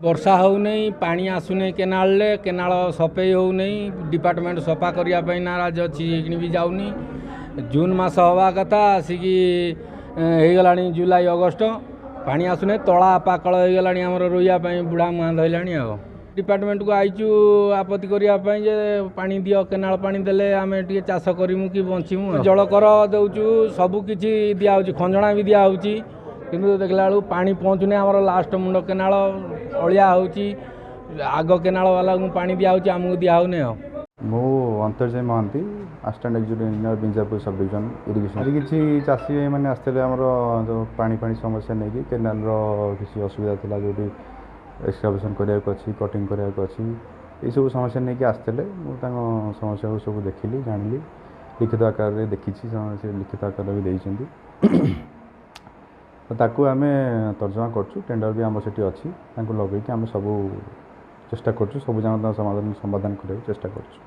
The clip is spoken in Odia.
ବର୍ଷା ହେଉନାହିଁ ପାଣି ଆସୁନାହିଁ କେନାଲରେ କେନାଲ ସଫେଇ ହେଉନାହିଁ ଡିପାର୍ଟମେଣ୍ଟ ସଫା କରିବା ପାଇଁ ନାରାଜ ଅଛି ଏଇଖିଣି ବି ଯାଉନି ଜୁନ୍ ମାସ ହେବା କଥା ଆସିକି ହେଇଗଲାଣି ଜୁଲାଇ ଅଗଷ୍ଟ ପାଣି ଆସୁନାହିଁ ତଳା ପାକଳ ହେଇଗଲାଣି ଆମର ରୋଇବା ପାଇଁ ବୁଢ଼ା ମୁହାଁ ଧଇଲାଣି ଆଉ ଡିପାର୍ଟମେଣ୍ଟକୁ ଆଇଛୁ ଆପତ୍ତି କରିବା ପାଇଁ ଯେ ପାଣି ଦିଅ କେନାଲ ପାଣି ଦେଲେ ଆମେ ଟିକେ ଚାଷ କରିମୁ କି ବଞ୍ଚିମୁ ଜଳକର ଦେଉଛୁ ସବୁ କିଛି ଦିଆହେଉଛି ଖଞ୍ଜଣା ବି ଦିଆହେଉଛି କିନ୍ତୁ ଦେଖିଲା ବେଳକୁ ପାଣି ପହଞ୍ଚୁନି ଆମର ଲାଷ୍ଟ ମୁଣ୍ଡ କେନାଳ ଅଳିଆ ହେଉଛି ଆଗ କେନାଳ ବାଲାକୁ ପାଣି ଦିଆହେଉଛି ଆମକୁ ଦିଆହେଉନି ଆଉ ମୁଁ Antarjay Mohanty assistant executive engineer Binjhapur sub division irrigation ଆଜି କିଛି ଚାଷୀ ମାନେ ଆସିଥିଲେ ଆମର ଯେଉଁ ପାଣି ସମସ୍ୟା ନେଇକି କେନାଲର କିଛି ଅସୁବିଧା ଥିଲା ଯେଉଁଠି ଏକ୍ସକାଭେସନ୍ କରିବାକୁ ଅଛି କଟିଂ କରିବାକୁ ଅଛି ଏଇସବୁ ସମସ୍ୟା ନେଇକି ଆସିଥିଲେ ମୁଁ ତାଙ୍କ ସମସ୍ୟାକୁ ସବୁ ଦେଖିଲି ଜାଣିଲି ଲିଖିତ ଆକାରରେ ଦେଖିଛି ସେ ଲିଖିତ ଆକାରରେ ବି ଦେଇଛନ୍ତି ତାକୁ ଆମେ ତର୍ଜମା କରୁଛୁ ଟେଣ୍ଡର ବି ଆମର ସେଠି ଅଛି ତାଙ୍କୁ ଲଗେଇକି ଆମେ ସବୁ ଚେଷ୍ଟା କରୁଛୁ ସବୁ ଯାକ ସମାଧାନ କରିବାକୁ ଚେଷ୍ଟା କରୁଛୁ।